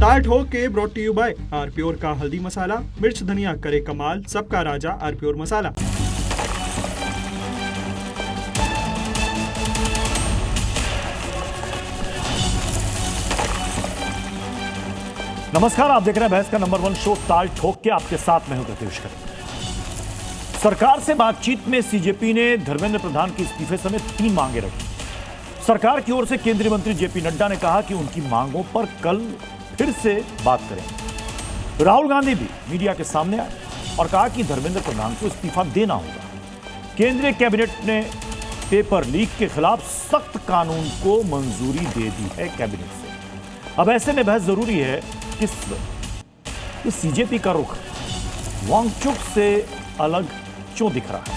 ताल ठोक के ब्रॉट टू यू बाय आरप्योर का हल्दी मसाला, मिर्च धनिया करे कमाल, सबका राजा आरप्योर मसाला। नमस्कार, आप देख रहे हैं बहस का नंबर 1 शो ताल ठोक के। आपके साथ मैं हूं प्रत्युष खरे। सरकार से बातचीत में सीजेपी ने धर्मेंद्र प्रधान के इस्तीफे समेत 3 मांगे रखी। सरकार की ओर से केंद्रीय मंत्री जेपी नड्डा ने कहा कि उनकी मांगों पर कल फिर से बात करेंगे। राहुल गांधी भी मीडिया के सामने आए और कहा कि धर्मेंद्र प्रधान को इस्तीफा देना होगा। केंद्रीय कैबिनेट ने पेपर लीक के खिलाफ सख्त कानून को मंजूरी दे दी है कैबिनेट से। अब ऐसे में बहस जरूरी है कि सीजेपी का रुख वांगचुक से अलग क्यों दिख रहा है।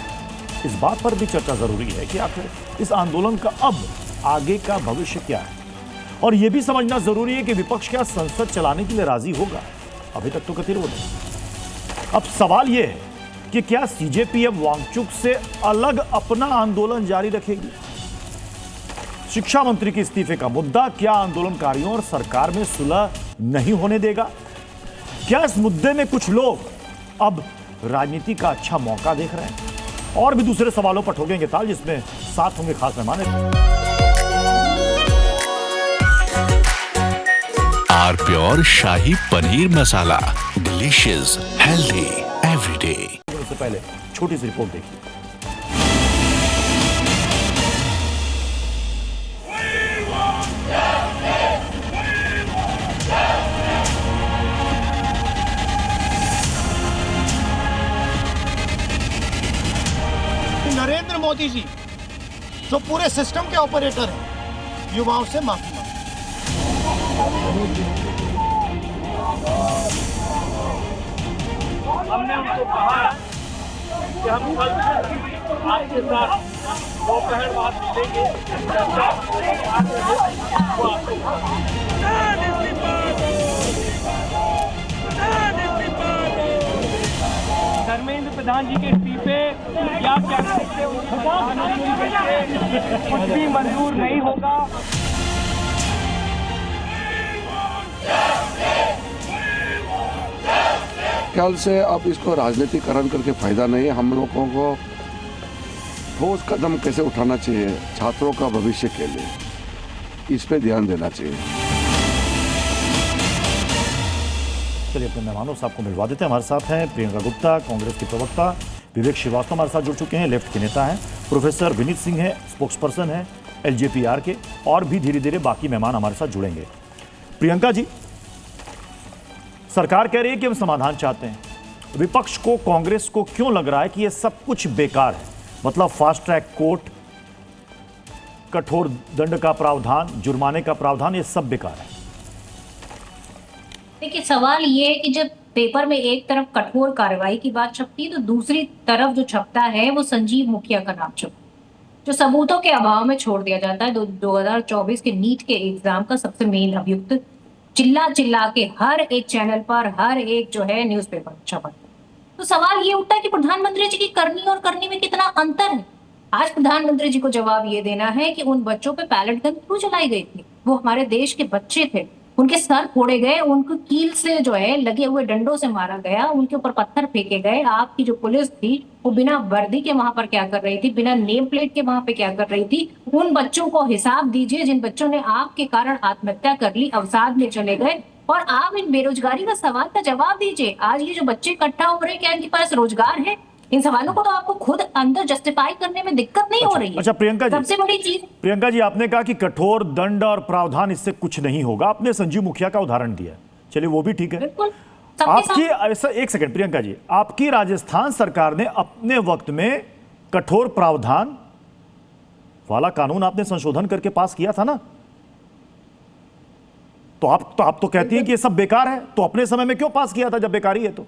इस बात पर भी चर्चा जरूरी है कि आखिर इस आंदोलन का अब आगे का भविष्य क्या है, और यह भी समझना जरूरी है कि विपक्ष क्या संसद चलाने के लिए राजी होगा। अभी तक तो गतिरोध है। अब सवाल यह है कि क्या सीजेपी अब वांगचुक से अलग अपना आंदोलन जारी रखेगी। शिक्षा मंत्री के इस्तीफे का मुद्दा क्या आंदोलनकारियों और सरकार में सुलह नहीं होने देगा। क्या इस मुद्दे में कुछ लोग अब राजनीति का अच्छा मौका देख रहे हैं। और भी दूसरे सवालों पर ठोकेंगे ताल, जिसमें साथ होंगे खास मेहमान। आरप्योर शाही paneer masala, delicious, healthy everyday. उससे पहले छोटी सी रिपोर्ट देखिए। नरेंद्र मोदी जी जो पूरे सिस्टम के ऑपरेटर हैं, युवाओं से माफी हमने उनको कहा कि हम कल आपके साथ दोपहर बाद मिलेंगे। धर्मेंद्र प्रधान जी के इस्तीफे या क्या कुछ भी मंजूर नहीं होगा। ख्याल से अब इसको राजनीतिकरण करके फायदा नहीं है। हम लोगों को ठोस कदम कैसे उठाना चाहिए छात्रों का भविष्य के लिए, इस पे ध्यान देना चाहिए। चलिए अपने मेहमानों से आपको मिलवा देते हैं। हमारे साथ हैं प्रियंका गुप्ता, कांग्रेस की प्रवक्ता, विवेक श्रीवास्तव हमारे साथ जुड़ चुके हैं, लेफ्ट के नेता हैं, प्रोफेसर विनीत सिंह है, स्पोक्सपर्सन है एलजेपीआर के, और भी धीरे धीरे बाकी मेहमान हमारे साथ जुड़ेंगे। प्रियंका जी, सरकार कह रही है कि हम समाधान चाहते हैं। विपक्ष को, कांग्रेस को क्यों लग रहा है कि यह सब कुछ बेकार है? मतलब फास्ट ट्रैक कोर्ट, कठोर दंड का प्रावधान, जुर्माने का प्रावधान, ये सब बेकार है। देखिए, सवाल ये है कि जब पेपर में एक तरफ कठोर कार्रवाई की बात छपती है तो दूसरी तरफ जो छपता है वो संजीव मुखिया का नाम छपता है, जो सबूतों के अभाव में छोड़ दिया जाता है। 2024 के नीट के एग्जाम का सबसे मेन अभियुक्त चिल्ला चिल्ला के हर एक चैनल पर, हर एक जो है न्यूज़पेपर छपा। तो सवाल ये उठता है कि प्रधानमंत्री जी की करनी और करने में कितना अंतर है। आज प्रधानमंत्री जी को जवाब ये देना है कि उन बच्चों पे पैलेट गन क्यों चलाई गई थी। वो हमारे देश के बच्चे थे, उनके सर फोड़े गए, उनको कील से जो है लगे हुए डंडों से मारा गया, उनके ऊपर पत्थर फेंके गए। आपकी जो पुलिस थी वो बिना वर्दी के वहां पर क्या कर रही थी, बिना नेम प्लेट के वहां पे क्या कर रही थी। उन बच्चों को हिसाब दीजिए जिन बच्चों ने आपके कारण आत्महत्या कर ली, अवसाद में चले गए, और आप इन बेरोजगारी का सवाल का जवाब दीजिए। आज ये जो बच्चे इकट्ठा हो रहे हैं, क्या इनके पास रोजगार है? इन सवालों को तो आपको खुद अंदर जस्टिफाई करने में दिक्कत नहीं हो रही है। अच्छा प्रियंका जी, सबसे बड़ी चीज, प्रियंका जी, आपने कहा कि कठोर दंड और प्रावधान इससे कुछ नहीं होगा। आपने संजीव मुखिया का उदाहरण दिया, चलिए वो भी ठीक है। बिल्कुल आपकी ऐसा, एक सेकंड प्रियंका जी, आपकी राजस्थान सरकार ने अपने वक्त में कठोर प्रावधान वाला कानून आपने संशोधन करके पास किया था ना, तो आप तो कहती हैं कि ये सब बेकार है, तो अपने समय में क्यों पास किया था जब बेकारी है तो?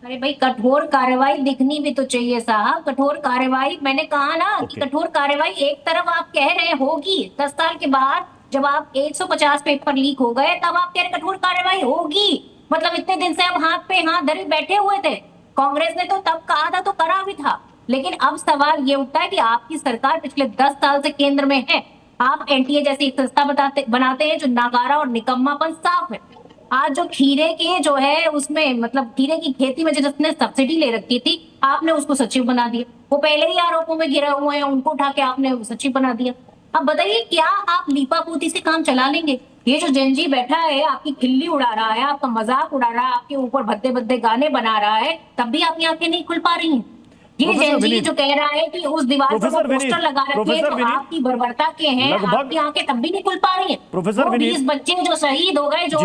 अरे भाई, कठोर कार्रवाई दिखनी भी तो चाहिए साहब। कठोर कार्रवाई, मैंने कहा ना कि कठोर कार्रवाई एक तरफ आप कह रहे हैं होगी, 10 साल के बाद जब आप 150 पेपर लीक हो गए तब आप कह रहे कठोर कार्रवाई होगी। मतलब इतने दिन से अब हाथ पे हाथ धरे बैठे हुए थे। कांग्रेस ने तो तब कहा था तो करा भी था, लेकिन अब सवाल ये उठता है कि आपकी सरकार पिछले 10 साल से केंद्र में है, आप एनटीए जैसी एक संस्था बनाते हैं जो नाकारा और निकम्मापन साफ है। आज जो खीरे के जो है उसमें मतलब खीरे की खेती में जिसने सब्सिडी ले रखी थी, आपने उसको सचिव बना दिया। वो पहले ही आरोपों में घिरे हुए हैं, उनको उठा के आपने सचिव बना दिया। अब बताइए क्या आप लीपापोती से काम चला लेंगे? ये जो जेनजी बैठा है आपकी खिल्ली उड़ा रहा है, आपका मजाक उड़ा रहा है, आपके ऊपर भद्दे भद्दे गाने बना रहा है, तब भी आपकी आंखें नहीं खुल पा रही हैं। ये जेनजी जो कह रहा है कि उस दीवार पर पोस्टर लगा रखे हैं जो आपकी बर्बरता के हैं, आपकी आंखें तब भी नहीं खुल पा रही हैं। प्रोफेसर विनीत, 20 बच्चे जो शहीद हो गए, जो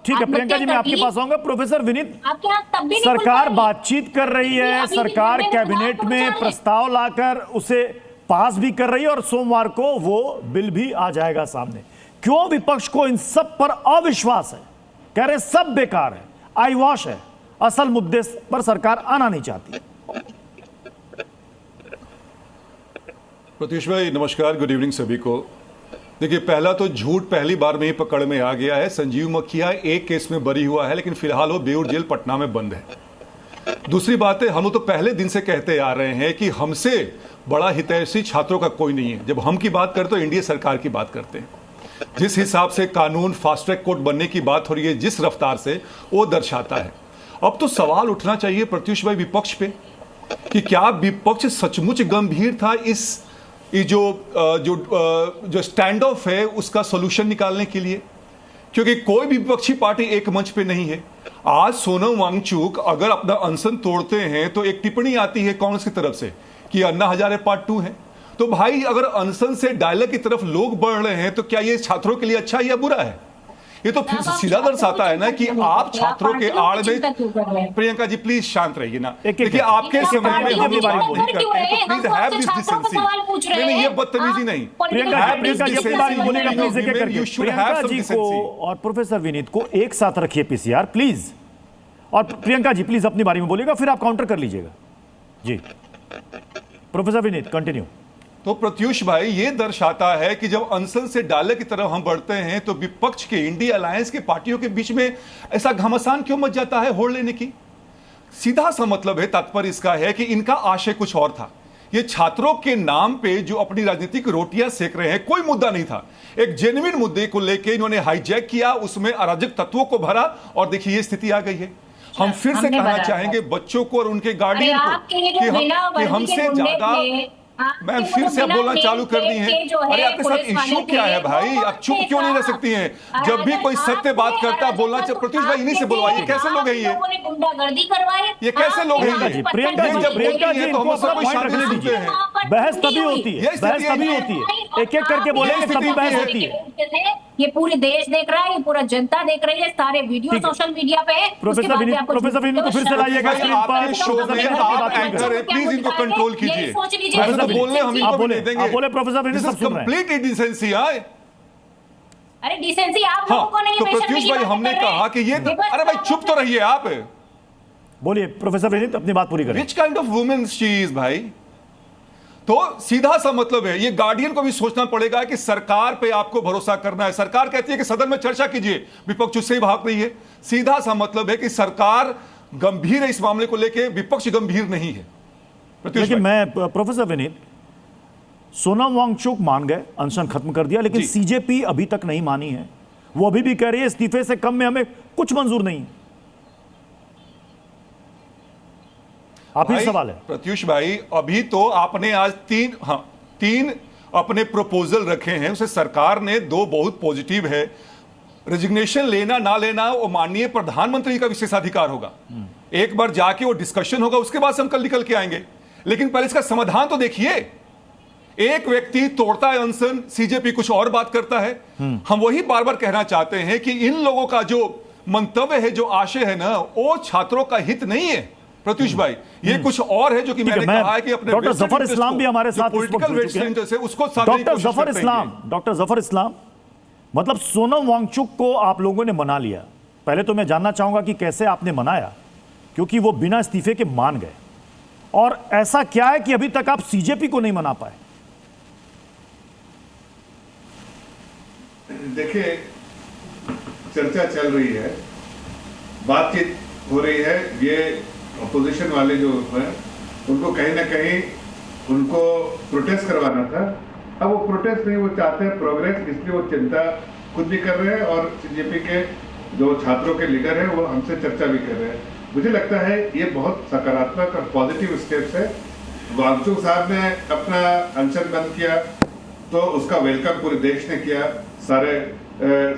ठीक है प्रियंका जी, मैं आपके पास आऊंगा। प्रोफेसर विनीत, आपके यहाँ तब भी नहीं सरकार बातचीत कर रही है, सरकार कैबिनेट में प्रस्ताव लाकर उसे पास भी कर रही है और सोमवार को वो बिल भी आ जाएगा सामने। क्यों विपक्ष को इन सब पर अविश्वास है? कह रहे सब बेकार है, आई वॉश है, असल मुद्दे पर सरकार आना नहीं चाहती। प्रत्युष भाई नमस्कार, गुड इवनिंग सभी को। देखिए, पहला तो झूठ पहली बार में ही पकड़ में आ गया है। संजीव मखिया एक केस में बरी हुआ है, लेकिन फिलहाल वो बेऊर जेल पटना में बंद है। दूसरी बात है, हम लोग तो पहले दिन से कहते आ रहे हैं कि हमसे बड़ा हितैषी छात्रों का कोई नहीं है। जब हम की बात करते तो एनडीए सरकार की बात करते हैं। जिस हिसाब से कानून फास्ट ट्रैक कोर्ट बनने की बात हो रही है, जिस रफ्तार से, वो दर्शाता है। अब तो सवाल उठना चाहिए प्रत्युष भाई विपक्ष पे कि क्या विपक्ष सचमुच गंभीर था इस जो स्टैंड ऑफ है उसका सॉल्यूशन निकालने के लिए? क्योंकि कोई भी विपक्षी पार्टी एक मंच पे नहीं है। आज सोनम वांगचुक अगर अपना अनशन तोड़ते हैं तो एक टिप्पणी आती है कांग्रेस की तरफ से कि अन्ना हजारे पार्ट 2 है। तो भाई, अगर अनशन से डायलॉग की तरफ लोग बढ़ रहे हैं तो क्या ये छात्रों के लिए अच्छा है या बुरा है? ये तो फिर सीधा दर्शाता है ना कि आप छात्रों के आड़ में। प्रियंका जी प्लीज शांत रहिए ना। देखिए, आपके समय में हम ये बात नहीं करते हैं तो प्लीज हैव दिस डिसेंसी। नहीं, ये बदतमीजी नहीं। प्रियंका जी को और प्रोफेसर विनीत को एक साथ रखिए पीसीआर प्लीज, और प्रियंका जी प्लीज अपनी बारी में बोलिएगा, फिर आप काउंटर कर लीजिएगा। जी प्रोफेसर विनीत कंटिन्यू। तो प्रत्युष भाई, ये दर्शाता है कि जब अनशन से डाले की तरफ हम बढ़ते हैं तो विपक्ष के इंडिया अलायंस के पार्टियों के बीच में ऐसा घमासान क्यों मच जाता है होड़ लेने की? सीधा सा मतलब है, तात्पर्य इसका है कि इनका आशय कुछ और था। ये छात्रों के नाम पे जो अपनी राजनीतिक रोटियां सेक रहे हैं, कोई मुद्दा नहीं था। एक जेन्युइन मुद्दे को लेकर इन्होंने हाईजैक किया, उसमें अराजक तत्वों को भरा और देखिए ये स्थिति आ गई है। हम फिर से कहना चाहेंगे बच्चों को और उनके गार्डियन को कि हमसे ज्यादा, मैम फिर से आप बोलना चालू कर दी हैं। अरे आपके साथ इश्यू क्या है भाई? आप चुप क्यों नहीं रह सकती हैं? जब भी कोई सत्य बात करता है बोलना चाहिए। प्रत्युष भाई इन्हीं से बुलवाइए। कैसे लोग हैं ये? ये कैसे लोग हैं? प्रियंका जी, तो हम सब शांति सुनते हैं। बहस तभी होती है, बहस तभी होती है, एक एक करके बोलेंगे तभी बहस होती है। ये पूरे देश देख रहा है, ये पूरा जनता देख रही है, सारे वीडियो सोशल मीडिया पे है। प्रोफेसर विनीत को फिर से लाइएगा स्क्रीन पर। आपके शो में आप एंकर हैं, प्लीज इनको कंट्रोल कीजिए। बोलने हम इनको भी देंगे। आप बोले प्रोफेसर विनीत, सब सुन रहे हैं। कंप्लीट इंडिसेंसी है। अरे डिसेंसी आप लोगों को नहीं है। तो प्रत्युष भाई हमने कहा कि ये, अरे भाई चुप तो रहिए आप। बोलिए प्रोफेसर विनीत, अपनी बात पूरी करें। Which kind of woman she is भाई? तो सीधा सा मतलब है, ये गार्डियन को भी सोचना पड़ेगा कि सरकार पे आपको भरोसा करना है। सरकार कहती है कि सदन में चर्चा कीजिए, विपक्ष उससे ही भाग रही है। सीधा सा मतलब है कि सरकार गंभीर है इस मामले को लेके, विपक्ष गंभीर नहीं है। लेकिन मैं प्रोफेसर विनीत, सोनम वांगचुक मान गए, अनशन खत्म कर दिया, लेकिन सीजेपी अभी तक नहीं मानी है। वो अभी भी कह रही है इस्तीफे से कम में हमें कुछ मंजूर नहीं है। आप ही सवाल है प्रत्युष भाई, अभी तो आपने आज तीन अपने प्रपोजल रखे हैं, उसे सरकार ने 2 बहुत पॉजिटिव है। रेजिग्नेशन लेना ना लेना वो माननीय प्रधानमंत्री का विशेषाधिकार होगा। एक बार जाके वो डिस्कशन होगा, उसके बाद हम कल निकल के आएंगे। लेकिन पहले इसका समाधान तो देखिए। एक व्यक्ति तोड़ता है अनशन, सीजेपी कुछ और बात करता है। हम वही बार बार कहना चाहते हैं कि इन लोगों का जो मंतव्य है, जो आशय है ना, वो छात्रों का हित नहीं है प्रत्युष भाई। ये कुछ और है जो कि मैंने कहा है कि अपने डॉक्टर जफर इस्लाम भी हमारे साथ पॉलिटिकल वेस्टेंट से उसको डॉक्टर जफर इस्लाम, मतलब सोनम वांगचुक को आप लोगों ने मना लिया। पहले तो मैं जानना चाहूंगा कि कैसे आपने मनाया, क्योंकि वो बिना इस्तीफे के मान गए, और ऐसा क्या है कि अभी तक आप सीजेपी को नहीं मना पाए? देखिए, चर्चा चल रही है, बातचीत हो रही है। ये अपोजिशन वाले जो हैं उनको कहीं ना कहीं उनको प्रोटेस्ट करवाना था अब वो प्रोटेस्ट नहीं, वो चाहते हैं प्रोग्रेस, इसलिए वो चिंता खुद भी कर रहे हैं और सीजेपी के जो छात्रों के लीडर हैं वो हमसे चर्चा भी कर रहे हैं। मुझे लगता है ये बहुत सकारात्मक और पॉजिटिव स्टेप्स है। वांगचुक साहब ने अपना अनशन बंद किया तो उसका वेलकम पूरे देश ने किया, सारे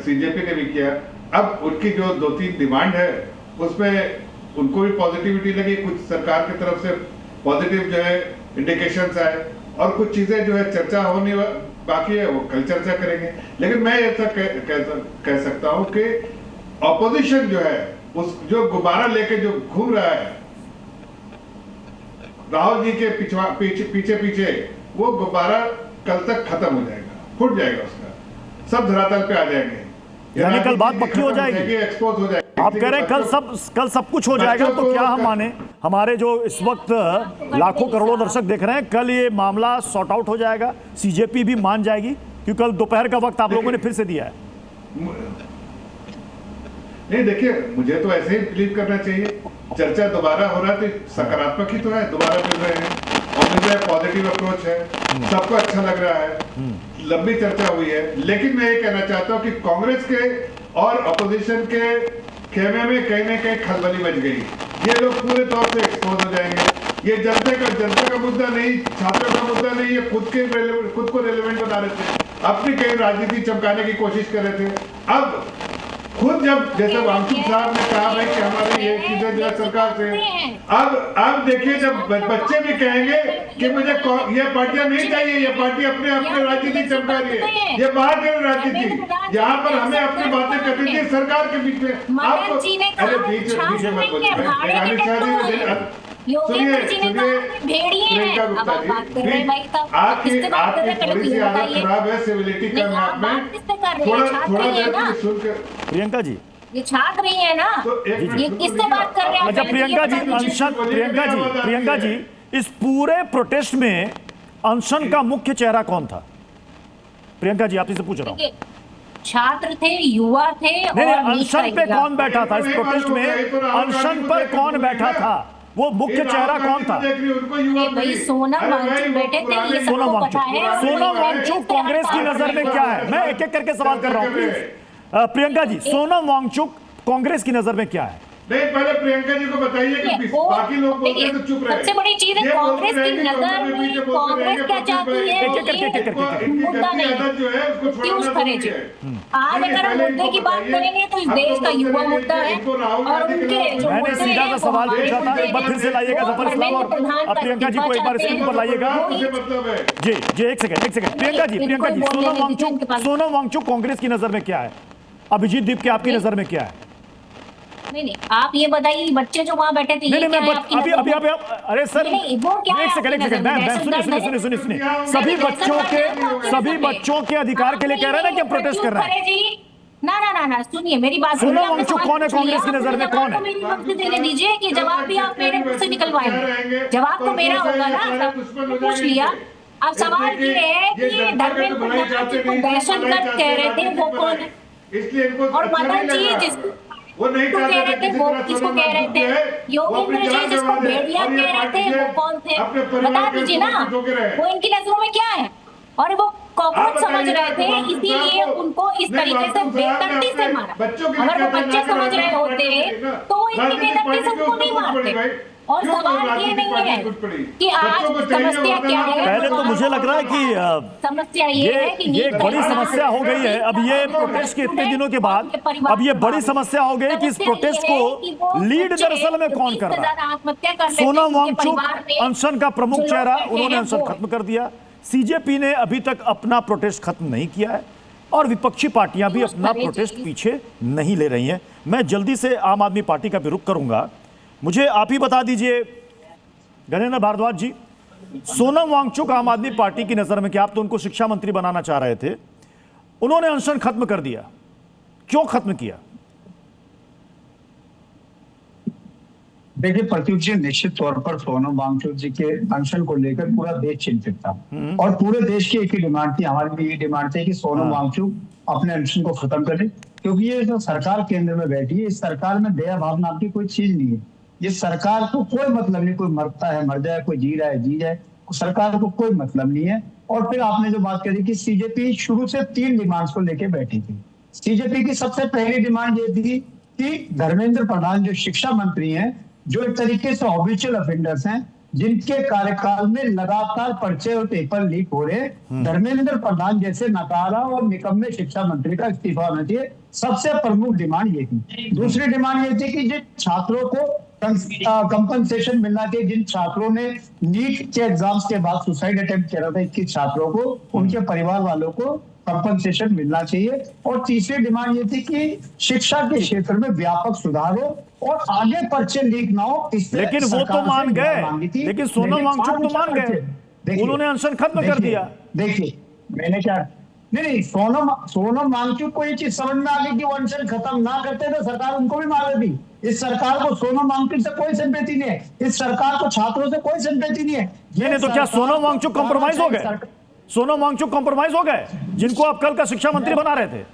सीजेपी ने भी किया। अब उनकी जो 2-3 डिमांड है उसमें उनको भी पॉजिटिविटी लगी, कुछ सरकार की तरफ से पॉजिटिव जो है इंडिकेशंस आए और कुछ चीजें जो है चर्चा होनी बाकी है वो कल चर्चा करेंगे। लेकिन मैं ऐसा कह सकता हूं कि ऑपोजिशन जो है उस जो गुब्बारा लेके जो घूम रहा है राहुल जी के पीछे पीछे, वो गुब्बारा कल तक खत्म हो जाएगा, फूट जाएगा, उसका सब धरातल पे आ जाएंगे। यानी कल बात पक्की हो जाएगी, एक्सपोज हो जाएगी। आप कह रहे हैं कल सब कुछ हो जाएगा, तो क्या हम माने हमारे जो इस वक्त लाखों करोड़ों दर्शक देख रहे हैं, कल ये मामला सॉर्ट आउट हो जाएगा, सीजेपी भी मान जाएगी? क्योंकि कल दोपहर का वक्त आप लोगों ने फिर से दिया है। नहीं देखिए, मुझे तो ऐसे ही बिलीव करना चाहिए। चर्चा दोबारा हो रहा है तो सकारात्मक ही तो है, दोबारा मिल रहे हैं और मिल रहा है, पॉजिटिव अप्रोच है, सबको अच्छा लग रहा है, लंबी चर्चा हुई है। लेकिन मैं ये कहना चाहता हूँ कि कांग्रेस के और अपोजिशन के खेमे में कहीं ना कहीं खलबली मच गई। ये लोग पूरे तौर से एक्सपोज हो जाएंगे। ये जनता का मुद्दा नहीं, छात्रों का मुद्दा नहीं, ये खुद को रेलेवेंट बना रहे थे, अपनी कहीं राजनीति चमकाने की कोशिश कर रहे थे। अब खुद जब जैसे वांगचुक साहब ने कहा भाई कि हमारी ये चीजें जो है सरकार से, अब देखिए जब बच्चे भी कहेंगे कि मुझे ये पार्टियां नहीं चाहिए, ये पार्टी अपने राजनीति चमका रही है, ये बाहर के राजनीति, यहाँ पर हमें अपनी बातें करनी थी सरकार के बीच में। आपको अरे बीच मत बोलिए, सुनिए प्रियंका गुप्ता जी, आपकी थोड़ी सी हालत खराब है सिविलिटी का नाम में, थोड़ा देर सुनकर। प्रियंका जी ये छाट रही है ना, ये किससे बात कर रहे हैं? अच्छा प्रियंका जी, इस पूरे प्रोटेस्ट में अनशन का मुख्य चेहरा कौन था? प्रियंका जी, आप इसे पूछ रहा हूँ। छात्र थे, युवा थे, नहीं, अनशन पे कौन बैठा था इस प्रोटेस्ट में? अनशन पर कौन बैठा था? वो मुख्य चेहरा कौन था? भाई सोनम वांगचुक बैठे थे, ये सबको पता है। सोनम वांगचुक कांग्रेस की नजर में क्या है? मैं एक एक करके सवाल कर रहा हूँ, प्लीज। प्रियंका जी, सोनम वांगचुक कांग्रेस की नजर में क्या है? नहीं, पहले प्रियंका जी को बताइए कि बाकी लोग बोल रहे हैं तो चुप रहे। सबसे बड़ी चीज है कांग्रेस की नजर में, कांग्रेस क्या चाहती है मुद्दा नहीं यूज करे जी। आज अगर हम मुद्दे की बात करेंगे तो इस देश का युवा मुद्दा है और उनके जो मैंने सीधा सा सवाल पूछा था, एक बार फिर से लाइएगा जफर इस्लाम और प्रियंका जी को एक बार स्क्रीन पर लाइएगा। जी एक सेकंड प्रियंका जी, सोनम वांगचुक कांग्रेस की नजर में क्या है? अभिजीत दीप की आपकी नजर में क्या है? नहीं, आप ये बताइए, बच्चे जो वहाँ बैठे थे, नहीं, अभी अरे सर एक सेकंड, सुनिए, सभी बच्चों के अधिकार के लिए कह रहे हैं ना कि प्रोटेस्ट कर रहे हैं। ना, सुनिए मेरी बात। सोनम वांगचुक कौन है कांग्रेस की नजर में? कौन है? मेरी वक्त देने दीजिए कि जवाब भी आप मेरे मुंह से निकलवाएंगे। जवाब तो मेरा होगा ना, पूछ लिया। अब सवाल ये है कि धर्मेंद्र प्रधान जी को दहशतगर्द कह रहे थे, वो कौन है? और मदन जी जिसको वो नहीं कह रहे थे, वो किसको कह रहे थे? योगेंद्र जी जिसको भेड़िया कह रहे थे, वो कौन थे? बता दीजिए ना, वो इनकी नजरों में क्या है? और वो कॉकरोच समझ रहे थे, इसीलिए उनको इस तरीके से बेदर्दी से मारा। अगर वो बच्चे समझ रहे होते तो इनकी बेदर्दी से उनको नहीं मारते। और सवाल ये नहीं है कि आज समस्या क्या है। पहले तो मुझे लग रहा है कि समस्या ये है कि ये बड़ी समस्या हो गई है। अब ये प्रोटेस्ट के इतने दिनों के बाद अब ये बड़ी समस्या हो गई कि इस प्रोटेस्ट को लीड दरअसल में कौन कर रहा है? सोनम वांगचुक अनशन का प्रमुख चेहरा, उन्होंने अनशन खत्म कर दिया। सीजेपी ने अभी तक अपना प्रोटेस्ट खत्म नहीं किया है और विपक्षी पार्टियां भी अपना प्रोटेस्ट पीछे नहीं ले रही हैं। मैं जल्दी से आम आदमी पार्टी का भी रुख करूंगा। मुझे आप ही बता दीजिए गजेंद्र भारद्वाज जी, सोनम वांगचुक आम आदमी पार्टी की नजर में क्या? आप तो उनको शिक्षा मंत्री बनाना चाह रहे थे, उन्होंने अनशन खत्म कर दिया, क्यों खत्म किया? देखिए प्रत्युष जी, निश्चित तौर पर सोनम वांगचुक जी के अनशन को लेकर पूरा देश चिंतित था और पूरे देश की एक ही डिमांड थी, हमारी भी ये डिमांड थी कि सोनम वांगचुक अपने अनशन को खत्म करे, क्योंकि ये जो सरकार केंद्र में बैठी है, इस सरकार में दया भावना की कोई चीज नहीं है। ये सरकार को कोई मतलब नहीं, कोई मरता है मर जाए, कोई जी रहा है जी जाए, सरकार को कोई मतलब नहीं है। और फिर आपने जो बात करी कि सीजेपी शुरू से 3 डिमांड्स को लेके बैठी थी। सीजेपी की सबसे पहली डिमांड ये थी कि धर्मेंद्र प्रधान जो शिक्षा मंत्री हैं, जो एक तरीके से ऑफिशियल ऑफेंडर्स हैं, जिनके कार्यकाल में लगातार पर्चे और पेपर लीक हो रहे, धर्मेंद्र प्रधान जैसे नकारा और निकम्मे शिक्षा मंत्री का इस्तीफा होना चाहिए। सबसे प्रमुख डिमांड ये थी। दूसरी डिमांड ये थी कि जिन छात्रों को कंपनसेशन मिलना चाहिए, जिन छात्रों ने नीट के एग्जाम्स के बाद सुसाइड अटेम्प्ट करा था 21 छात्रों को, उनके परिवार वालों को कंपनसेशन मिलना चाहिए। और तीसरी डिमांड ये थी कि शिक्षा के क्षेत्र में व्यापक सुधार हो और आगे पर्चे लीक ना हो। लेकिन वो तो मान गए, लेकिन सोनम वांगचुक तो मान गए, उन्होंने अनशन खत्म कर दिया। देखिए मैंने क्या नहीं, सोनम वांगचुक को ये चीज समझ में आ गई कि वो अनशन खत्म ना करते तो सरकार उनको भी मार देती। इस सरकार को सोनम वांगचुक से कोई सिंपैथी नहीं है, इस सरकार को छात्रों से कोई सिंपैथी नहीं है। नहीं तो क्या सोनम वांगचुक कॉम्प्रोमाइज हो गए? सोनम वांगचुक कॉम्प्रोमाइज हो गए, जिनको आप कल का शिक्षा मंत्री बना रहे थे?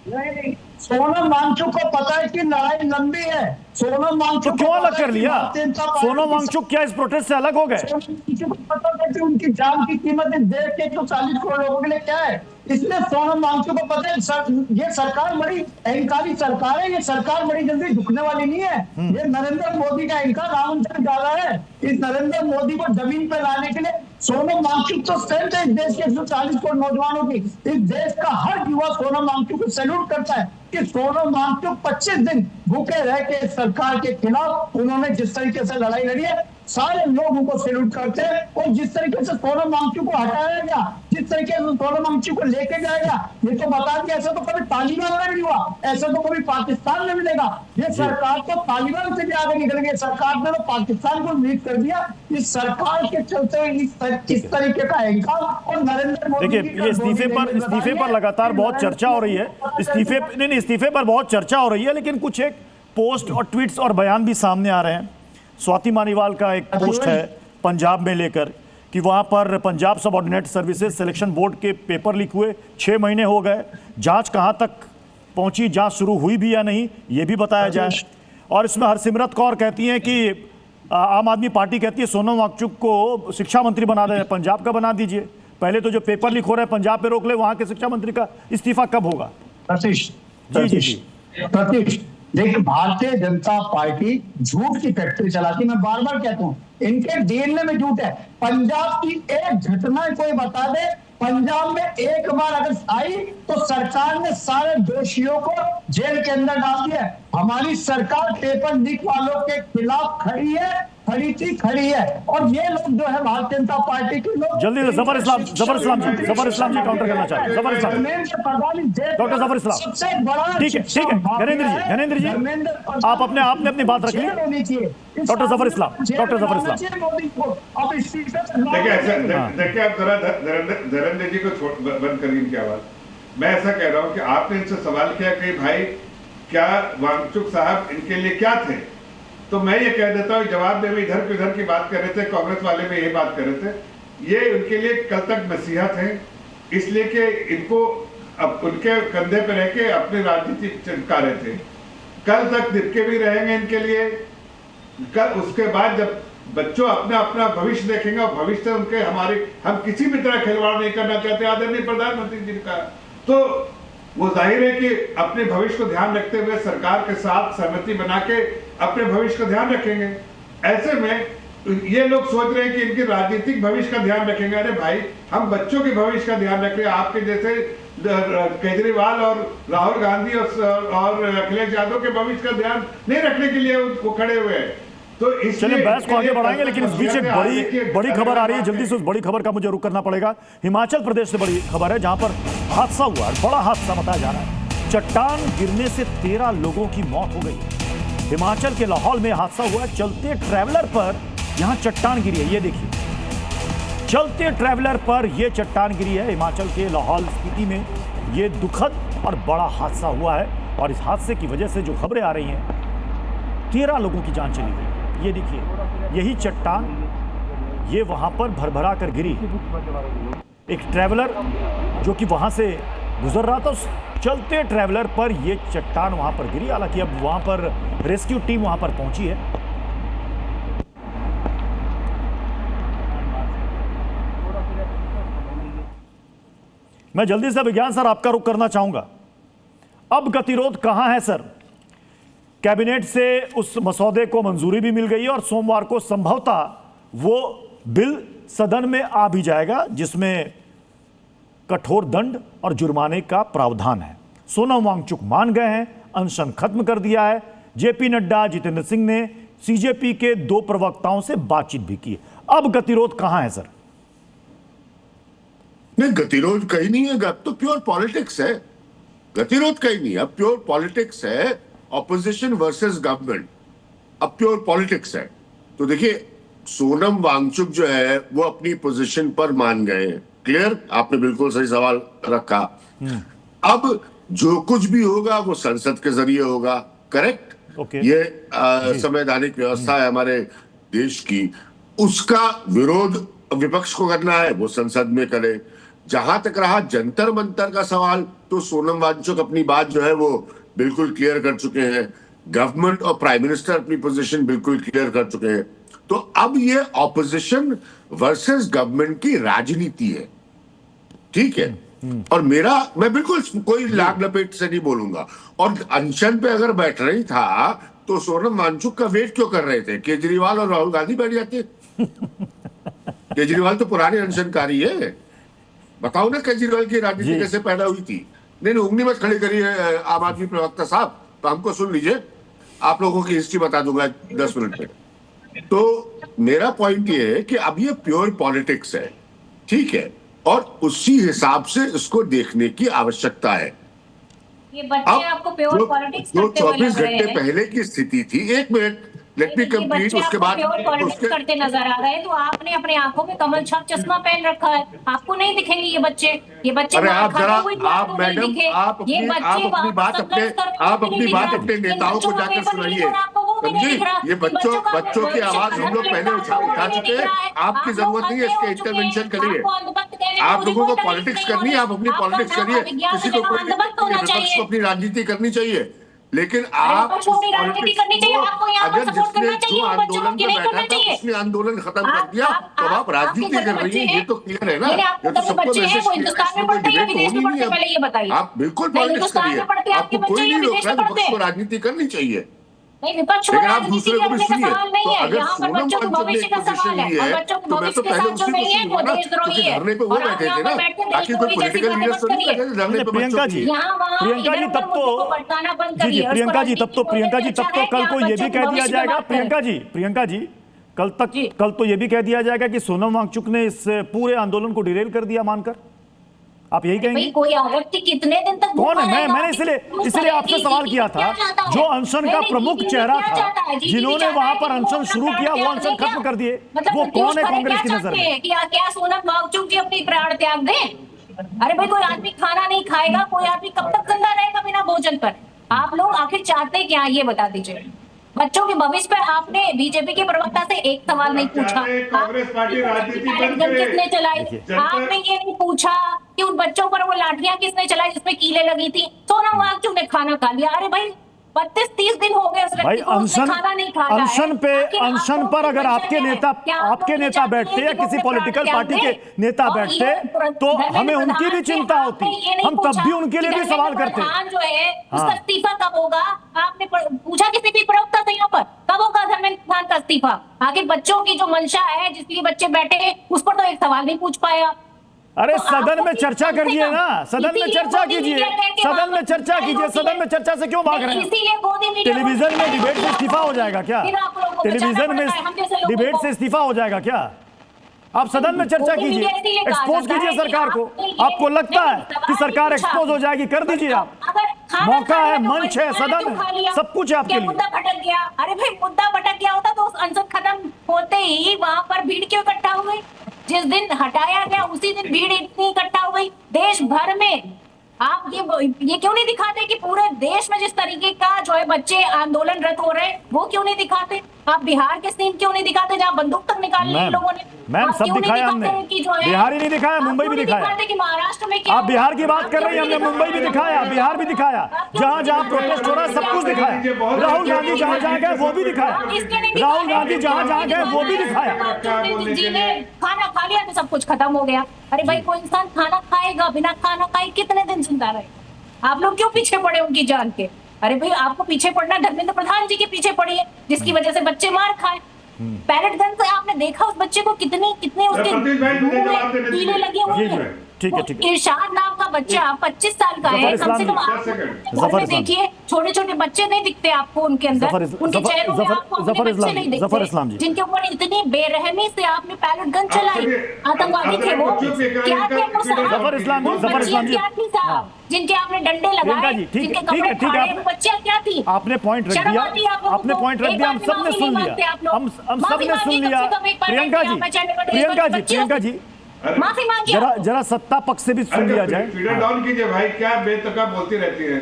नहीं, सोनम वांगचुक को पता है कि लड़ाई लंबी है। सोनम वांगचुक तो क्यों अलग कर लिया? सोनम वांगचुक क्या इस प्रोटेस्ट से अलग हो गए? पता है कि उनकी जान की कीमत इस देश के 140 करोड़ लोगों के लिए क्या है, इसलिए सोनम वांगचुक को पता है ये सरकार बड़ी अहंकारी सरकार है, ये सरकार बड़ी जल्दी झुकने वाली नहीं है। ये नरेंद्र मोदी का अहंकार रावण ज्यादा है। इस नरेंद्र मोदी को जमीन पर लाने के लिए सोनम वांगचुक तो स्ट्रेंथ है इस देश के 140 करोड़ नौजवानों की। इस देश का हर युवा सोनम वांगचुक को सैल्यूट करता है कि सोनम वांगचुक 25 दिन भूखे रह के सरकार के खिलाफ उन्होंने जिस तरीके से लड़ाई लड़ी है, सारे लोग उनको सैल्यूट करते हैं। और जिस तरीके से सोनम वांगचुक को हटाया गया, जिस तरीके से सोनम वांगचुक को लेके जाएगा, ये तो बता दिया ऐसा तो कभी तालिबान में नहीं हुआ, ऐसा तो कभी पाकिस्तान में मिलेगा। ये सरकार तो तालिबान से भी आगे निकल गई, सरकार ने तो पाकिस्तान को लीड कर दिया। इस सरकार के चलते इस तरीके का अहंकार और नरेंद्र मोदी। देखिए ये इस्तीफे पर लगातार बहुत चर्चा हो रही है, इस्तीफे पर बहुत चर्चा हो रही है, लेकिन कुछ एक पोस्ट और ट्वीट्स और बयान भी सामने आ रहे हैं। स्वाति मानीवाल का एक पोस्ट है पंजाब में लेकर कि वहां पर Punjab subordinate services selection board के पेपर लीक हुए, 6 महीने हो गए, जांच कहां तक पहुंची, जांच शुरू हुई भी या नहीं, ये भी बताया जाए। और इसमें हरसिमरत कौर कहती हैं कि आम आदमी पार्टी कहती है सोनम वांगचुक को शिक्षा मंत्री बना दे, पंजाब का बना दीजिए। पहले तो जो पेपर लीक हो रहा है पंजाब पे रोक ले, वहां के शिक्षा मंत्री का इस्तीफा कब होगा? प्रतीश देखिए, भारतीय जनता पार्टी झूठ की फैक्ट्री चलाती। मैं बार बार कहता हूँ इनके डीएनए में झूठ है। पंजाब की एक घटना कोई बता दे, पंजाब में एक बार अगर आई तो सरकार ने सारे दोषियों को जेल के अंदर डाल दिया। हमारी सरकार पेपर लीक वालों के खिलाफ खड़ी है, खड़ी है। और ये लोग जो है भारतीय जनता पार्टी के लोग जल्दी से जफर इस्लाम जी काउंटर करना चाहते हैं। जफर इस्लाम, डॉक्टर जफर इस्लाम, सबसे बड़ा ठीक है ज्ञानेंद्र जी आप अपनी बात रखिए। डॉक्टर जफर इस्लाम देखिए आप जरा धर्मेंद्र जी को बंद करिए इनकी आवाज। मैं ऐसा कह रहा हूं कि आपने इनसे सवाल किया कि भाई क्या वांगचुक साहब इनके लिए क्या थे, तो मैं ये कह देता हूँ जवाब में इधर उधर की बात कर रहे थे, कांग्रेस वाले में ये बात कर रहे थे, ये उनके लिए कल तक नसीहत है, इसलिए कि इनको अब उनके कंधे पे रह के अपनी राजनीति चमका रहे थे, कल तक दिक्के भी रहेंगे इनके लिए। कल उसके बाद जब बच्चों अपना अपना भविष्य देखेंगे और भविष्य उनके हम किसी भी तरह खिलवाड़ नहीं करना चाहते आदरणीय प्रधानमंत्री जी का, तो वो जाहिर है कि अपने भविष्य को ध्यान रखते हुए सरकार के साथ सहमति बना के अपने भविष्य का ध्यान रखेंगे। ऐसे में ये लोग सोच रहे हैं कि इनके राजनीतिक भविष्य का ध्यान रखेंगे। अरे भाई हम बच्चों के भविष्य का ध्यान रख रहे हैं, आपके जैसे केजरीवाल और राहुल गांधी और अखिलेश यादव के भविष्य का ध्यान नहीं रखने के लिए वो खड़े हुए हैं। तो चलिए बहस को आगे बढ़ाएंगे, लेकिन इस बीच एक बड़ी खबर आ रही है, जल्दी से उस बड़ी खबर का मुझे रुख करना पड़ेगा। हिमाचल प्रदेश से बड़ी खबर है जहां पर हादसा हुआ, बड़ा हादसा बताया जा रहा है। चट्टान गिरने से 13 लोगों की मौत हो गई। हिमाचल के लाहौल में हादसा हुआ, चलते ट्रैवलर पर यहां चट्टान गिरी है। ये देखिए, चलते ट्रैवलर पर यह चट्टान गिरी है। हिमाचल के लाहौल स्पीति में यह दुखद और बड़ा हादसा हुआ है, और इस हादसे की वजह से जो खबरें आ रही हैं, 13 लोगों की जान चली गई। ये देखिए, यही चट्टान ये वहां पर भरभरा कर गिरी। एक ट्रैवलर जो कि वहां से गुजर रहा था, उस चलते ट्रैवलर पर ये चट्टान वहां पर गिरी। हालांकि अब वहां पर रेस्क्यू टीम वहां पर पहुंची है। मैं जल्दी से विज्ञान सर आपका रुख करना चाहूंगा। अब गतिरोध कहां है सर? कैबिनेट से उस मसौदे को मंजूरी भी मिल गई है और सोमवार को संभवतः वो बिल सदन में आ भी जाएगा, जिसमें कठोर दंड और जुर्माने का प्रावधान है। सोनम वांगचुक मान गए हैं, अनशन खत्म कर दिया है। जेपी नड्डा, जितेंद्र सिंह ने सीजेपी के 2 प्रवक्ताओं से बातचीत भी की। अब गतिरोध कहां है सर? नहीं, गतिरोध कहीं नहीं है, अब तो प्योर पॉलिटिक्स है। गतिरोध कहीं नहीं, अब प्योर पॉलिटिक्स है। ऑपोजिशन वर्सेस गवर्नमेंट, अब प्योर पॉलिटिक्स है। तो देखिए, सोनम वांगचुक जो है वो अपनी पोजीशन पर मान गए हैं। क्लियर, आपने बिल्कुल सही सवाल रखा। अब जो कुछ भी होगा वो संसद के जरिए होगा। करेक्ट, ये संवैधानिक व्यवस्था है हमारे देश की, उसका विरोध विपक्ष को करना है, वो संसद में करे। जहां तक रहा जंतर मंतर का सवाल, तो सोनम वांगचुक अपनी बात जो है वो बिल्कुल क्लियर कर चुके हैं। गवर्नमेंट और प्राइम मिनिस्टर अपनी पोजीशन बिल्कुल क्लियर कर चुके हैं। तो अब ये ऑपोजिशन वर्सेस गवर्नमेंट की राजनीति है, ठीक है। और मैं बिल्कुल कोई लाग लपेट से नहीं बोलूंगा। और अनशन पे अगर बैठ रही था तो सोनम वांगचुक का वेट क्यों कर रहे थे? केजरीवाल और राहुल गांधी बैठ जाते। केजरीवाल तो पुराने अनशनकारी है। बताओ ना केजरीवाल की राजनीति कैसे पैदा हुई थी? नहीं, उंगली मत खड़ी करिए आम आदमी प्रवक्ता साहब, तो हमको सुन लीजिए, आप लोगों की हिस्ट्री बता दूंगा 10 मिनट में। तो मेरा पॉइंट ये है कि अब ये प्योर पॉलिटिक्स है, ठीक है, और उसी हिसाब से इसको देखने की आवश्यकता है। ये बच्चे आपको प्योर पॉलिटिक्स जो करते हुए 24 लग रहे घंटे हैं। पहले की स्थिति थी, 1 मिनट लेट मी कंप्लीट, उसके बाद प्योर पॉलिटिक्स करते नजर आ रहे हैं। तो आपने अपने आंखों में कमल छाप चश्मा पहन रखा है, आपको नहीं दिखेंगे ये बच्चे। अरे आप जरा, आप मैडम, आप अपनी बात अपने नेताओं को जाकर सुनाइए, समझिए। ये बच्चों की आवाज हम लोग पहले उठा चुके हैं। आपकी जरूरत नहीं है इसके इंटरवेंशन के लिए। आप लोगों को पॉलिटिक्स करनी है, आप अपनी पॉलिटिक्स करिए। किसी को विपक्ष को अपनी राजनीति करनी चाहिए, लेकिन आप राजनीति करनी चाहिए, आपको यहाँ पर अगर सपोर्ट करना जिसने चाहिए, जो उन बच्चों आंदोलन की पे नहीं बैठा करना था चाहिए। उसने आंदोलन खत्म कर दिया, तो आप राजनीति कर रही है, ये तो क्लियर है ना। ये तो सबको मैसेज आप बिल्कुल पॉलिटिक्स करिए, आपको कोई नहीं रोक रहा है, विपक्ष को राजनीति करनी चाहिए, लेकिन आप दूसरे को भी सुनिए। तो अगर सोनम वांगचुक ने एक पोजीशन ली है तो मैं तो पहले उसी को सुनूंगा ना, क्योंकि धरने पे वो बैठे थे ना, ताकि कोई पॉलिटिकल लीडर तो नहीं बैठे थे धरने पे। प्रियंका जी, तब तो कल को ये भी कह दिया जाएगा, प्रियंका जी कल तो ये भी कह दिया जाएगा कि सोनम वांगचुक ने इस पूरे आंदोलन को डिरेल कर दिया मानकर। आप यही कहेंगे? कोई व्यक्ति कितने दिन तक कौन है? मैंने इसलिए आपसे सवाल किया था, जो अनशन का प्रमुख चेहरा था, जिन्होंने वहां पर अनशन शुरू किया, वो अनशन खत्म कर दिए, वो कौन है कांग्रेस की नजर में? क्या सोनम वांगचुक जी अपनी प्राण त्याग दें? अरे भाई, कोई आदमी खाना नहीं खाएगा, कोई आदमी कब तक जिंदा रहेगा बिना भोजन पर? आप लोग आखिर चाहते क्या, ये बता दीजिए। बच्चों के भविष्य पर आपने बीजेपी के प्रवक्ता से एक सवाल नहीं पूछा, कांग्रेस पार्टी राजनीति बंद करे। किसने चलाई? आपने ये नहीं पूछा कि उन बच्चों पर वो लाठियां किसने चलाई जिसमें कीलें लगी थी? सोनम वांगचुक ने खाना खा लिया। अरे भाई, 32-30 दिन हो गए उस व्यक्ति को, उसने खाना नहीं खाया है। अनशन पर अगर आपके नेता बैठते या किसी पॉलिटिकल पार्टी के नेता बैठते तो हमें उनकी भी चिंता होती, हम तब भी उनके लिए भी सवाल करते। जो है उसका इस्तीफा कब होगा? आपने पूछा किसी भी प्रवक्ता से यहाँ पर कब होगा धर्मेंद्र प्रधान का इस्तीफा? आखिर बच्चों की जो मंशा है, जिसलिए बच्चे बैठे हैं, उस पर तो एक सवाल नहीं पूछ पाया। अरे सदन में चर्चा करिए ना, सदन में चर्चा कीजिए, सदन में चर्चा कीजिए, सदन में चर्चा से क्यों भाग रहे हैं? टेलीविजन में डिबेट से इस्तीफा हो जाएगा क्या? टेलीविजन में डिबेट से इस्तीफा हो जाएगा क्या? आप सदन में चर्चा कीजिए, एक्सपोज कीजिए सरकार को। आपको लगता है कि सरकार एक्सपोज हो जाएगी, कर दीजिए आप। मौका है, मंच है, सदन है, सब कुछ है आपके लिए। मुद्दा भटक गया। अरे भाई, मुद्दा भटक गया होता तो अनशन खत्म होते ही वहां पर भीड़ क्यों इकट्ठा हो गई? जिस दिन हटाया गया उसी दिन भीड़ इतनी इकट्ठा हो गई देश भर में। आप ये क्यों नहीं दिखाते कि पूरे देश में जिस तरीके का जो है बच्चे आंदोलनरत हो रहे हैं, वो क्यों नहीं दिखाते? आप बिहार के सीन क्यों नहीं दिखाते जहाँ बंदूक तक निकाल ली इन लोगों ने? मैम आप सब क्यों नहीं दिखाया दिखाते हमने, कि जो है बिहार ही नहीं दिखाया, आप मुंबई क्यों भी नहीं दिखाया। दिखाते कि महाराष्ट्र में क्या आप बिहार की बात आप कर क्यों रही हैं, हमने नहीं मुंबई भी दिखाया, बिहार भी दिखाया, जहां जहां प्रोटेस्ट हो रहा है सब कुछ दिखाया। राहुल गांधी जहां जहां गए वो भी दिखाया, राहुल गांधी जहां जहां गए वो भी दिखाया। जी ने खाना खा लिया तो सब कुछ खत्म हो गया। अरे भाई कोई इंसान खाना खाएगा, बिना खाना खाए कितने दिन जिंदा रहेगा? आप लोग क्यों पीछे पड़े उनकी जान के? अरे भाई आपको पीछे पड़ना धर्मेंद्र प्रधान जी के पीछे पड़ी है, जिसकी वजह से बच्चे मार खाए। पैलेट गन से आपने देखा उस बच्चे को कितने उसके मुंह में कीड़े लगे हुए हैं। ठीक है, ठीक है। इरशाद नाम का बच्चा 25 साल का है, कम से कम आप घर में देखिए, छोटे छोटे बच्चे नहीं दिखते आपको उनके अंदर, उनके चेहरों में आपको अपने बच्चे नहीं दिखते, जिनके ऊपर इतनी बेरहमी से आपने पैलेट गन चलाई। आतंकवादी थे वो, क्या थे वो साहब? जफर इस्लाम जी, क्या थी साहब? जिनके आपने डंडे लगाए, जिनके कपड़े फाड़े, वो बच्चियां क्या थी? आपने पॉइंट रख दिया, आपने पॉइंट रख दिया, हम सब ने सुन लिया, हम सब ने सुन लिया। प्रियंका जी माफी मांगिए, जरा सत्ता पक्ष से भी सुन लिया जाए। फीडर डाउन कीजिए भाई, क्या बेतुका बोलती रहती है।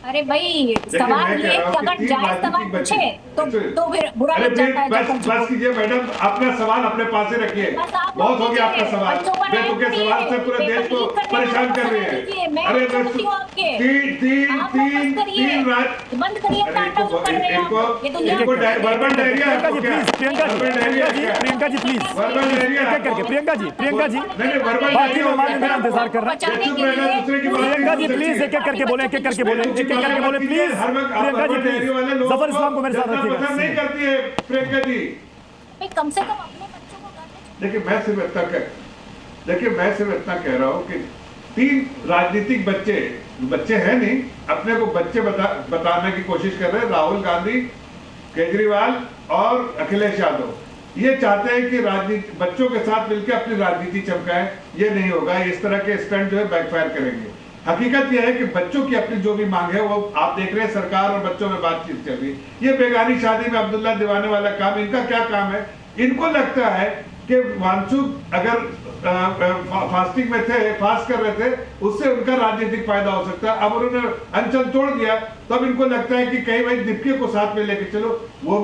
अरे भाई सवाल ये अगर जायज सवाल पूछे तो फिर बुरा लग जाता है। बस कीजिए मैडम, अपना सवाल अपने पास ही रखिए, बहुत हो गया आपका सवाल। बेतुके सवाल से पूरे देश को परेशान कर रहे हैं। अरे तीन रात बंद करिए, इनको वर्बल डायरिया है। प्रियंका जी प्लीज, प्रियंका जी बाकी मेहमान मेरा इंतजार कर रहे हैं। प्रियंका जी प्लीज एक एक करके बोले, एक एक करके बोले, करके बोले प्लीज। प्रियंका जी प्लीज, जफर इस्लाम को मेरे साथ रखिएगा। नहीं करती है प्रियंका जी। कम से कम अपने बच्चों को देखिए मैं सिर्फ इतना कह रहा हूँ कि 3 राजनीतिक बच्चे हैं नहीं, अपने को बच्चे बताने की कोशिश कर रहे हैं। राहुल गांधी, केजरीवाल और अखिलेश यादव ये चाहते हैं कि राजनीति बच्चों के साथ मिलकर अपनी राजनीति चमकाएं। ये नहीं होगा, इस तरह के स्टंट जो है बैकफायर करेंगे। हकीकत यह है कि बच्चों की अपनी जो भी मांग है वो आप देख रहे हैं, सरकार और बच्चों में बातचीत चल रही है। ये बेगानी शादी में अब्दुल्ला दीवाने वाला काम, इनका क्या काम है? इनको लगता है कि वांचुक अगर फास्टिंग में थे, फास्ट कर रहे थे, उससे उनका राजनीतिक फायदा हो सकता है। अब उन्होंने अंचल तोड़ दिया तो अब इनको लगता है कि कहीं भाई दीपके को साथ में लेके चलो। वो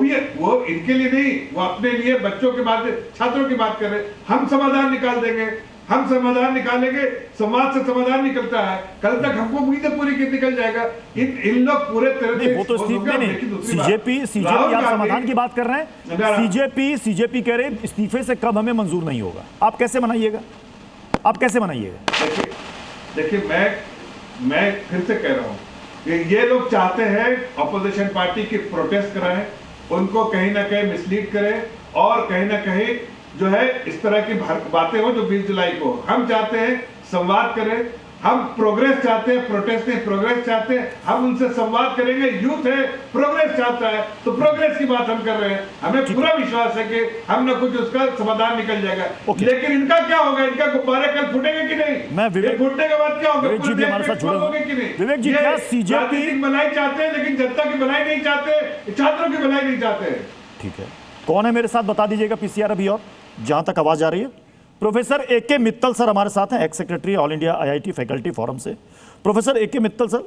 इनके लिए नहीं, वो अपने लिए, बच्चों के बाद छात्रों की बात कर रहे हैं। हम समाधान निकाल देंगे, हम समाधान निकालेंगे, समाज से समाधान निकलता है। कल तक हमको उम्मीद पूरी की निकल जाएगा। इन लोग पूरे तरह वो तो सीजेपी आप समाधान की बात कर रहे हैं। सीजेपी कह रहे इस्तीफे से कब हमें मंजूर नहीं होगा। आप कैसे मनाइएगा? देखिए मैं फिर से कह रहा हूं कि ये लोग चाहते हैं अपोजिशन पार्टी की प्रोटेस्ट कराएं, उनको कहीं ना कहीं मिसलीड करें और कहीं ना कहीं जो है इस तरह की बातें हो जो 20 जुलाई को। हम चाहते हैं संवाद करें, हम प्रोग्रेस चाहते हैं, प्रोटेस्ट नहीं प्रोग्रेस चाहते हैं। हम उनसे संवाद करेंगे, यूथ है, प्रोग्रेस चाहता है, तो प्रोग्रेस की बात हम कर रहे हैं। हमें पूरा विश्वास है कि हम ना कुछ उसका समाधान निकल जाएगा। लेकिन इनका क्या होगा? इनका गुब्बारे कल फूटेंगे कि नहीं? फूटने के बाद क्या होगा? विवेक जी, क्या सीजेपी भलाई चाहते हैं लेकिन जनता की भलाई नहीं चाहते, छात्रों की भलाई नहीं चाहते? ठीक है, कौन है मेरे साथ बता दीजिएगा पीसीआर अभी, और जहां तक आवाज आ रही है। प्रोफेसर एके मित्तल सर हमारे साथ हैं, x secretary all India IIT faculty forum से। प्रोफेसर एके मित्तल सर,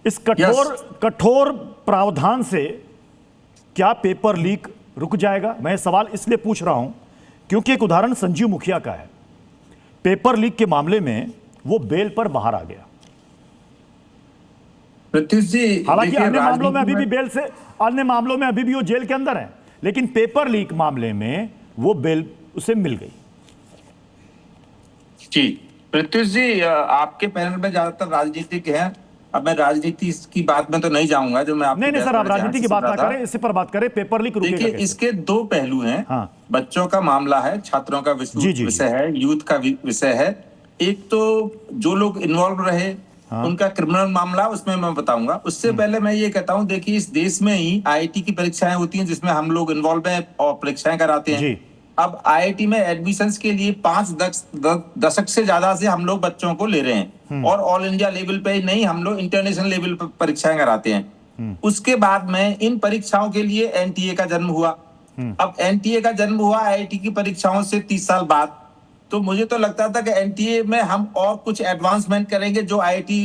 इस कठोर प्रावधान से क्या पेपर लीक रुक जाएगा? मैं सवाल इसलिए पूछ रहा हूं क्योंकि एक उदाहरण संजीव मुखिया का है। पेपर लीक के मामले में वो बेल पर बाहर आ गया। हालांकि अन्य मामलों में अभी भी बेल से, अन्य मामलों में अभी भी वो जेल के अंदर है, लेकिन पेपर लीक मामले में वो बेल उसे मिल गई। जी प्रत्युष जी, आपके पैनल में ज्यादातर राजनीतिक हैं। अब मैं राजनीति की बात में तो नहीं जाऊंगा, जो मैं नहीं सर, आप राजनीति की बात ना करें, इसी पर बात करें। पेपर लीक रुकेगा देखिए, इसके 2 पहलू हैं। हाँ। बच्चों का मामला है, छात्रों का विषय है, यूथ का विषय है। एक तो जो लोग इन्वॉल्व रहे, हाँ। उनका क्रिमिनल मामला, उसमें मैं बताऊंगा। उससे पहले मैं ये कहता हूं, देखिए इस देश में ही आईआईटी की परीक्षाएं होती हैं जिसमें हम लोग इन्वॉल्व हैं और परीक्षाएं कराते हैं। अब आईआईटी में एडमिशंस के लिए 5 दशक से ज्यादा से हम लोग बच्चों को ले रहे हैं, और ऑल इंडिया लेवल पे ही नहीं, हम लोग इंटरनेशनल लेवल पर परीक्षाएं कराते हैं। उसके बाद में इन परीक्षाओं के लिए एनटीए का जन्म हुआ। अब एनटीए का जन्म हुआ आईआईटी की परीक्षाओं से 30 साल बाद। तो मुझे तो लगता था कि एनटीए में हम और कुछ एडवांसमेंट करेंगे जो आईआईटी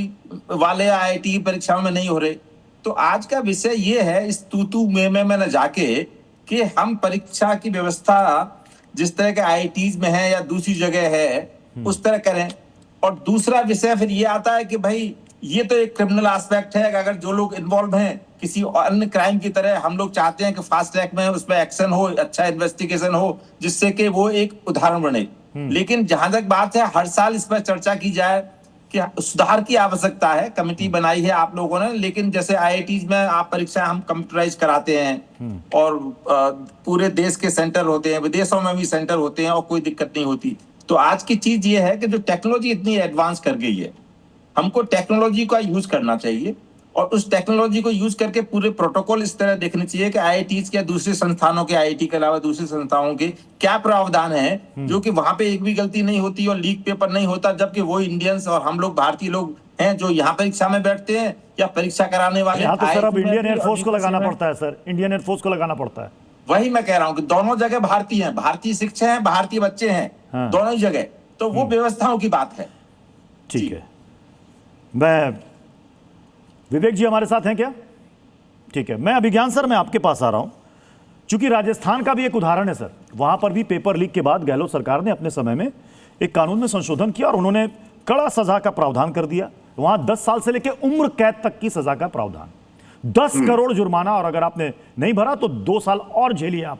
वाले आईआईटी की परीक्षाओं में नहीं हो रहे। तो आज का विषय ये है इस तू में न जाके कि हम परीक्षा की व्यवस्था जिस तरह के आईआईटीज में है या दूसरी जगह है उस तरह करें। और दूसरा विषय फिर ये आता है कि भाई ये तो एक क्रिमिनल एस्पेक्ट है, अगर जो लोग इन्वॉल्व हैं किसी अन्य क्राइम की तरह, हम लोग चाहते हैं कि फास्ट ट्रैक में उसमें एक्शन हो, अच्छा इन्वेस्टिगेशन हो, जिससे कि वो एक उदाहरण बने। लेकिन जहां तक बात है हर साल इस पर चर्चा की जाए कि सुधार की आवश्यकता है, कमेटी बनाई है आप लोगों ने, लेकिन जैसे आईआईटीज में आप परीक्षा हम कंप्यूटराइज कराते हैं और पूरे देश के सेंटर होते हैं, विदेशों में भी सेंटर होते हैं और कोई दिक्कत नहीं होती। तो आज की चीज ये है कि जो टेक्नोलॉजी इतनी एडवांस कर गई है, हमको टेक्नोलॉजी का यूज करना चाहिए और उस टेक्नोलॉजी को यूज करके पूरे प्रोटोकॉल इस तरह देखने चाहिए कि आईआईटीज के दूसरे संस्थानों के, आईआईटी के अलावा दूसरे संस्थानों के क्या प्रावधान है, जो कि वहां पे एक भी गलती नहीं होती और लीक पेपर नहीं होता, जबकि वो इंडियंस और हम लोग भारतीय लोग हैं जो यहाँ परीक्षा में बैठते हैं या परीक्षा कराने वाले। यहाँ तो सर अब इंडियन एयरफोर्स को लगाना पड़ता है सर, इंडियन एयरफोर्स को लगाना पड़ता है। वही मैं कह रहा हूँ कि दोनों जगह भारतीय हैं, भारतीय शिक्षक हैं, भारतीय बच्चे हैं, दोनों ही जगह। तो वो व्यवस्थाओं की बात है। ठीक है, मैं विवेक जी हमारे साथ हैं क्या? ठीक है, मैं अभिज्ञान सर मैं आपके पास आ रहा हूं, क्योंकि राजस्थान का भी एक उदाहरण है सर। वहां पर भी पेपर लीक के बाद गहलोत सरकार ने अपने समय में एक कानून में संशोधन किया और उन्होंने कड़ा सजा का प्रावधान कर दिया। वहां 10 साल से लेकर उम्र कैद तक की सजा का प्रावधान, 10 करोड़ जुर्माना, और अगर आपने नहीं भरा तो 2 साल और झेलिए आप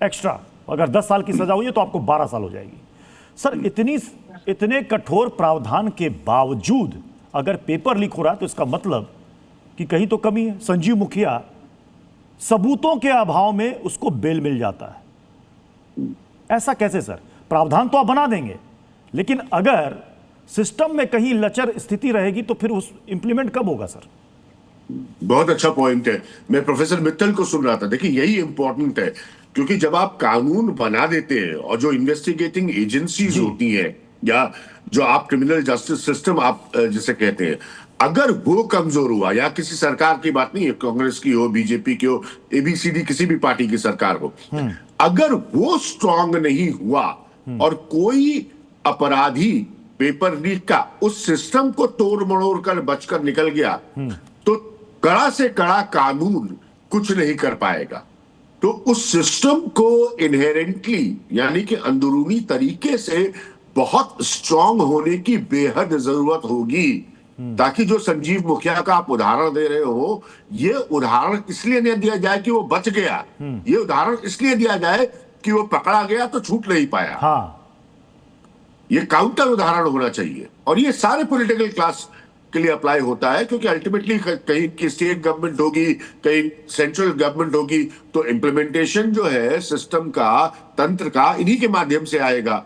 एक्स्ट्रा। अगर 10 साल की सजा हुई है तो आपको 12 साल हो जाएगी। सर इतने कठोर प्रावधान के बावजूद अगर पेपर लीक हो रहा है तो इसका मतलब कि कहीं तो कमी है। संजीव मुखिया सबूतों के अभाव में उसको बेल मिल जाता है, ऐसा कैसे सर? प्रावधान तो आप बना देंगे, लेकिन अगर सिस्टम में कहीं लचर स्थिति रहेगी तो फिर उस इंप्लीमेंट कब होगा सर? बहुत अच्छा पॉइंट है। मैं प्रोफेसर मित्तल को सुन रहा था। देखिए यही इंपॉर्टेंट है, क्योंकि जब आप कानून बना देते हैं और जो इन्वेस्टिगेटिंग एजेंसीज होती हैं या जो आप क्रिमिनल जस्टिस सिस्टम आप जिसे कहते हैं, अगर वो कमजोर हुआ, या किसी सरकार की बात नहीं है, कांग्रेस की हो, बीजेपी की हो, एबीसीडी किसी भी पार्टी की सरकार हो, अगर वो स्ट्रांग नहीं हुआ और कोई अपराधी पेपर लीक का उस सिस्टम को तोड़ मड़ोड़ कर बचकर निकल गया, तो कड़ा से कड़ा कानून कुछ नहीं कर पाएगा। तो उस सिस्टम को इनहेरेंटली यानी कि अंदरूनी तरीके से बहुत स्ट्रांग होने की बेहद जरूरत होगी, ताकि जो संजीव मुखिया का आप उदाहरण दे रहे हो, ये उदाहरण इसलिए नहीं दिया जाए कि वो बच गया, ये उदाहरण इसलिए दिया जाए कि वो पकड़ा गया तो छूट नहीं पाया। ये काउंटर उदाहरण होना चाहिए और ये सारे पॉलिटिकल क्लास के लिए अप्लाई होता है, क्योंकि अल्टीमेटली कहीं की स्टेट गवर्नमेंट होगी, कहीं सेंट्रल गवर्नमेंट होगी, तो इम्प्लीमेंटेशन जो है सिस्टम का, तंत्र का, इन्हीं के माध्यम से आएगा।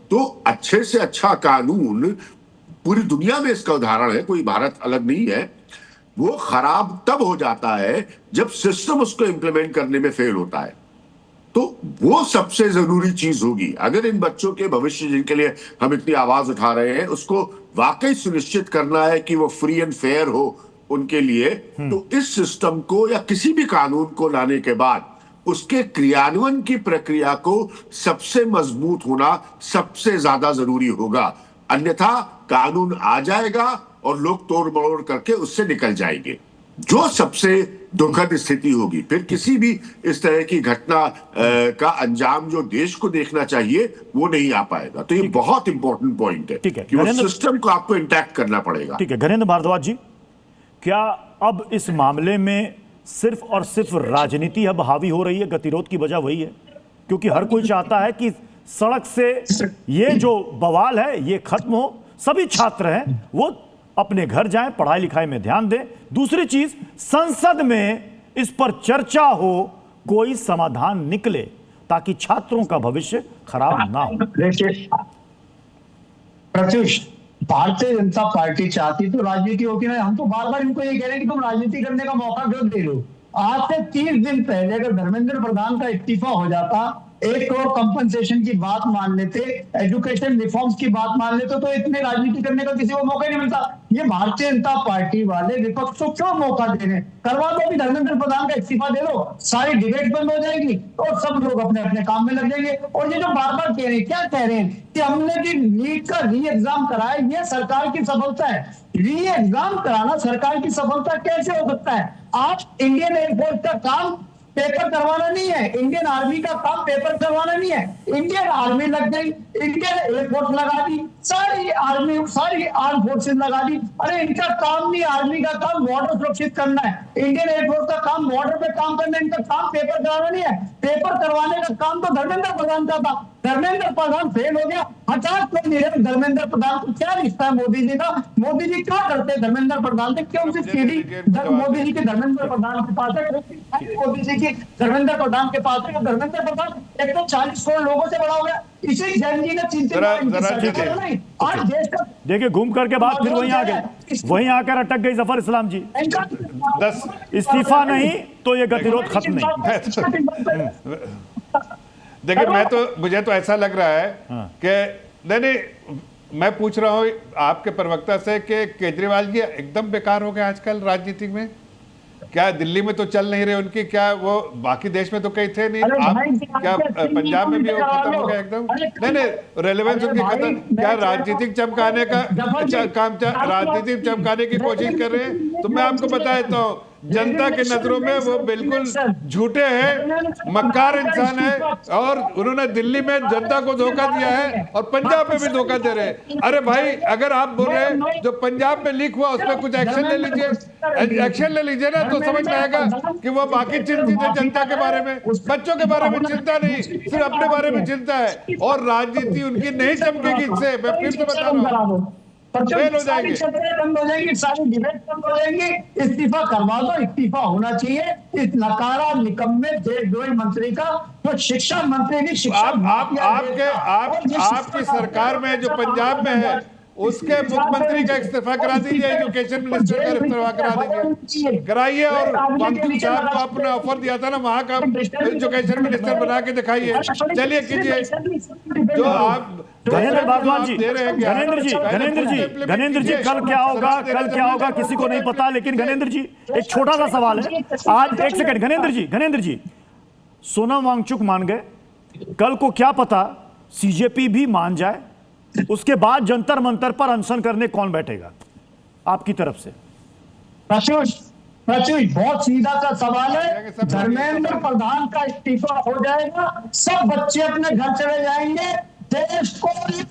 तो अच्छे से अच्छा कानून पूरी दुनिया में इसका उदाहरण है, कोई भारत अलग नहीं है, वो खराब तब हो जाता है जब सिस्टम उसको इंप्लीमेंट करने में फेल होता है। तो वो सबसे जरूरी चीज होगी। अगर इन बच्चों के भविष्य जिनके लिए हम इतनी आवाज उठा रहे हैं, उसको वाकई सुनिश्चित करना है कि वो फ्री एंड फेयर हो उनके लिए, तो इस सिस्टम को या किसी भी कानून को लाने के बाद उसके क्रियान्वयन की प्रक्रिया को सबसे मजबूत होना सबसे ज्यादा जरूरी होगा। अन्यथा कानून आ जाएगा और लोग तोड़ मड़ोड़ करके उससे निकल जाएंगे, जो सबसे दुखद स्थिति होगी। फिर किसी भी इस तरह की घटना का अंजाम जो देश को देखना चाहिए वो नहीं आ पाएगा। तो ये बहुत इंपॉर्टेंट पॉइंट है कि वो सिस्टम को आपको इंटैक्ट करना पड़ेगा। ठीक है, घरेंद्र भारद्वाज जी, क्या अब इस मामले में सिर्फ और सिर्फ राजनीति अब हावी हो रही है? गतिरोध की वजह वही है, क्योंकि हर कोई चाहता है कि सड़क से ये जो बवाल है ये खत्म हो, सभी छात्र हैं वो अपने घर जाएं, पढ़ाई लिखाई में ध्यान दें। दूसरी चीज, संसद में इस पर चर्चा हो, कोई समाधान निकले ताकि छात्रों का भविष्य खराब ना हो। देखिए प्रत्युष, भारतीय जनता पार्टी चाहती तो राजनीति होती ना। हम तो बार बार इनको ये कह रहे हैं कि तुम राजनीति करने का मौका क्यों दे लो। आज से 30 दिन पहले अगर धर्मेंद्र प्रधान का इस्तीफा हो जाता, 1 करोड़ कंपनसेशन की बात मान लेते, एजुकेशन रिफॉर्म्स की बात मान लेते, तो इतने राजनीति करने का किसी को मौका नहीं मिलता। ये भारतीय जनता पार्टी वाले विपक्ष को क्यों मौका दे रहे हैं? करवा दो, भी धर्मेंद्र प्रधान का इस्तीफा दे दो, सारी डिबेट बंद हो जाएगी और सब लोग अपने अपने काम में लग जाएंगे। और ये जो बार बार कह रहे हैं, क्या कह रहे हैं कि हमने भी नीट का री एग्जाम कराया, ये सरकार की सफलता है। री एग्जाम कराना सरकार की सफलता कैसे हो सकता है? आप इंडियन एयरफोर्स का काम पेपर करवाना नहीं है, इंडियन आर्मी का काम पेपर करवाना नहीं है। इंडियन आर्मी लग गई, इंडियन एयरफोर्स लगा दी, सारी आर्मी, सारी आर्म फोर्सेस लगा दी। अरे इनका काम नहीं, आर्मी का काम बॉर्डर सुरक्षित करना है, इंडियन एयरफोर्स का काम बॉर्डर पे काम करना है, इनका काम पेपर कराना नहीं है। पेपर करवाने का काम तो धर्मेंद्र प्रधान का था, धर्मेंद्र प्रधान फेल हो गया, हटात कोई नहीं है। धर्मेंद्र प्रधान को क्या रिश्ता है मोदी जी का? मोदी जी क्या करते हैं धर्मेंद्र प्रधान से? क्यों उनकी सीढ़ी मोदी जी के धर्मेंद्र प्रधान के पास है, मोदी जी की धर्मेंद्र प्रधान के पास है। धर्मेंद्र प्रधान 140 करोड़ लोगों से बड़ा हो गया। इसी जैन जी ने आज देश का देखिए घूम करके बात फिर वहीं आ गई, वहीं आकर अटक गई जफर इस्लाम जी। 10 इस्तीफा नहीं तो ये गतिरोध खत्म नहीं। देखिए मुझे तो ऐसा लग रहा है कि नहीं, मैं पूछ रहा हूँ आपके प्रवक्ता से कि केजरीवाल जी एकदम बेकार हो गए आजकल राजनीति में। क्या दिल्ली में तो चल नहीं रहे उनकी, क्या वो बाकी देश में तो कहीं थे नहीं? आप क्या पंजाब में भी वो खत्म हो गया एकदम? नहीं, रेलेवेंस उनकी खत्म। क्या राजनीतिक चमकाने का काम, राजनीतिक चमकाने की कोशिश कर रहे हैं? तो मैं आपको बता देता हूँ, जनता की नजरों में वो बिल्कुल झूठे हैं, मक्कार इंसान है, और उन्होंने दिल्ली में जनता को धोखा दिया है और पंजाब में भी धोखा दे रहे हैं। अरे भाई, अगर आप बोल रहे हैं जो पंजाब में लीक हुआ उस पर कुछ एक्शन ले लीजिए, एक्शन ले लीजिए ना, तो समझ में आएगा कि वो बाकी चिंतित है जनता के बारे में, बच्चों के बारे में चिंता नहीं, सिर्फ अपने बारे में चिंता है। और राजनीति उनकी नहीं चमकेगी इससे, मैं फिर से बता रहा हूँ, फेल हो जाएंगे, बंद हो जाएंगी, सारी डिबेट बंद हो जाएंगी। इस्तीफा करवा दो, इस्तीफा होना चाहिए इस नकारा निकम्मे देशद्रोही मंत्री का। तो शिक्षा मंत्री भी शिक्षा आपकी सरकार में जो पंजाब में है उसके मुख्यमंत्री का इस्तीफा करा दीजिए, एजुकेशन मिनिस्टर का इस्तीफा करा दीजिए, कराइए। और वांगचुक साहब को आपने ऑफर दिया था ना वहां का एजुकेशन मिनिस्टर बना के दिखाइए, चलिए कीजिए जो आप गणेंद्र भारद्वाज जी, गणेंद्र जी कल क्या होगा किसी को नहीं पता। लेकिन गणेंद्र जी एक छोटा सा सवाल है आज, एक सेकंड गणेंद्र जी, सोनम वांगचुक मान गए, कल को क्या पता सीजेपी भी मान जाए, उसके बाद जंतर मंतर पर अनशन करने कौन बैठेगा आपकी तरफ से? प्रत्युष बहुत सीधा सा सवाल है। धर्मेंद्र प्रधान का इस्तीफा हो जाएगा, सब बच्चे अपने घर चले जाएंगे, देश को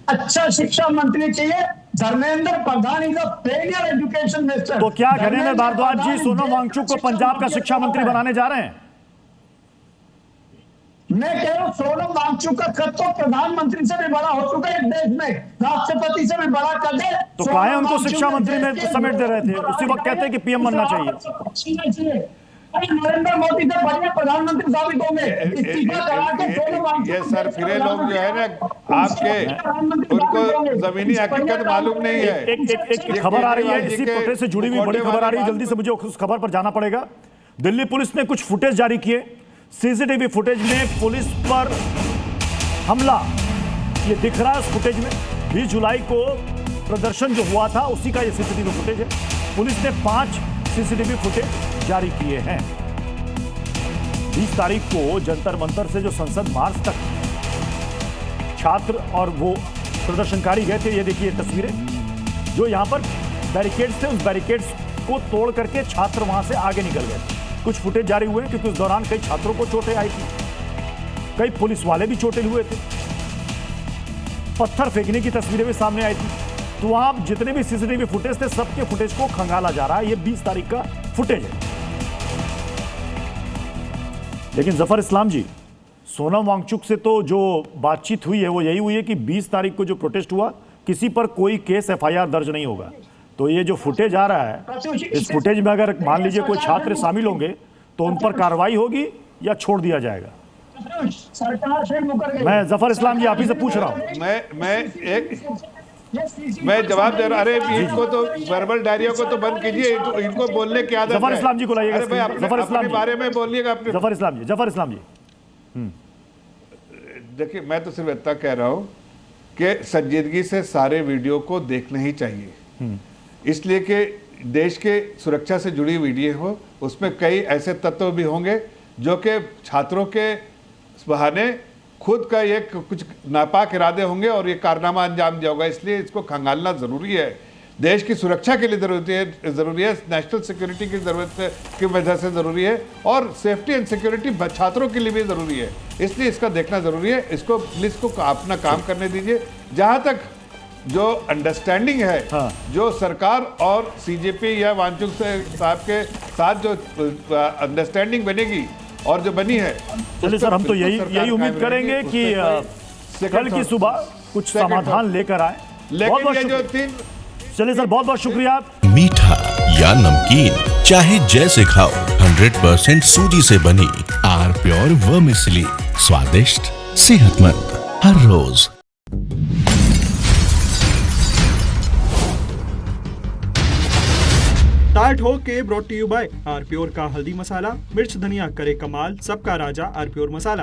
अच्छा शिक्षा मंत्री चाहिए। Dharmendra Pradhan is a failure education minister. तो क्या गणेंद्र भारद्वाज जी सोनम वांगचुक को पंजाब का शिक्षा मंत्री बनाने जा रहे हैं? मैं कह रहा हूं सोनम वांगचुक का कद तो प्रधानमंत्री से भी बड़ा हो चुका है देश में, राष्ट्रपति से भी बड़ा कद है। तो काहे उनको शिक्षा मंत्री में समेट दे रहे थे? उसी वक्त कहते हैं कि पीएम बनना चाहिए। नरेंद्र मोदी से बढ़िया प्रधानमंत्री साबित होंगे। इस्तीफा करा के सोनम वांगचुक, ये सर फिरे लोग जो है ना आपके, उनको जमीनी हकीकत मालूम नहीं है। एक खबर आ रही है इसी प्रोटेस्ट से जुड़ी हुई, बड़ी खबर आ रही है, जल्दी से मुझे उस खबर पर जाना पड़ेगा। दिल्ली पुलिस ने कुछ फुटेज जारी किए, सीसीटीवी फुटेज में पुलिस पर हमला ये दिख रहा है। उस फुटेज में 20 जुलाई को प्रदर्शन जो हुआ था उसी का ये सीसीटीवी फुटेज है। पुलिस ने 5 सीसीटीवी फुटेज जारी किए हैं। 20 तारीख को जंतर मंतर से जो संसद मार्च तक छात्र और वो प्रदर्शनकारी गए थे, ये देखिए तस्वीरें, जो यहां पर बैरिकेड्स थे, उस बैरिकेड्स को तोड़ करके छात्र वहां से आगे निकल गए। कुछ फुटेज जारी हुए क्योंकि उस दौरान कई छात्रों को चोटें आई थी, कई पुलिस वाले भी चोटिल हुए थे, पत्थर फेंकने की तस्वीरें भी सामने आई थी। तो वहां जितने भी सीसीटीवी फुटेज थे सबके फुटेज को खंगाला जा रहा है। ये 20 तारीख का फुटेज है। लेकिन जफर इस्लाम जी, सोनम वांगचुक से तो जो बातचीत हुई है वो यही हुई है कि 20 तारीख को जो प्रोटेस्ट हुआ किसी पर कोई केस एफआईआर दर्ज नहीं होगा। तो ये जो फुटेज आ रहा है, इस फुटेज में अगर मान लीजिए कोई छात्र शामिल होंगे तो उन पर कार्रवाई होगी या छोड़ दिया जाएगा? मैं जफर इस्लाम जी आप ही से पूछ रहा हूं। मैं जवाब दे रहा। अरे इनको तो वर्बल डायरिया को तो बंद कीजिए, इनको बोलने की आदत है। जफर इस्लाम जी को लाइएगा, जफर इस्लाम के बारे में बोलिएगा। जफर इस्लाम जी देखिए, मैं तो सिर्फ इतना कह रहा हूं कि संजीदगी से सारे वीडियो को देखना ही चाहिए, इसलिए कि देश के सुरक्षा से जुड़ी वीडियो हो, उसमें कई ऐसे तत्व भी होंगे जो कि छात्रों के बहाने खुद का ये कुछ नापाक इरादे होंगे और ये कारनामा अंजाम दिया होगा, इसलिए इसको खंगालना जरूरी है। देश की सुरक्षा के लिए जरूरी है, नेशनल सिक्योरिटी की जरूरत की वजह से जरूरी है, और सेफ्टी एंड सिक्योरिटी छात्रों के लिए भी जरूरी है। इसलिए इसका देखना जरूरी है। इसको पुलिस को अपना काम करने दीजिए। जहां तक जो अंडरस्टैंडिंग है, जो सरकार और सीजेपी या वांचुक साहब के साथ जो अंडरस्टैंडिंग बनेगी और जो बनी है, चलिए सर, हम तो यही उम्मीद करेंगे कि कल की सुबह कुछ समाधान लेकर आए। लेकिन ये जो तीन, चलिए सर, बहुत बहुत शुक्रिया। मीठा या नमकीन, चाहे जैसे खाओ, 100% सूजी से बनी आर प्योर वर्मिसेली, स्वादिष्ट, सेहतमंद हर रोज। ताल ठोक के brought to you by R pure का हल्दी मसाला, मिर्च धनिया करे कमाल, सबका राजा आर प्योर मसाला।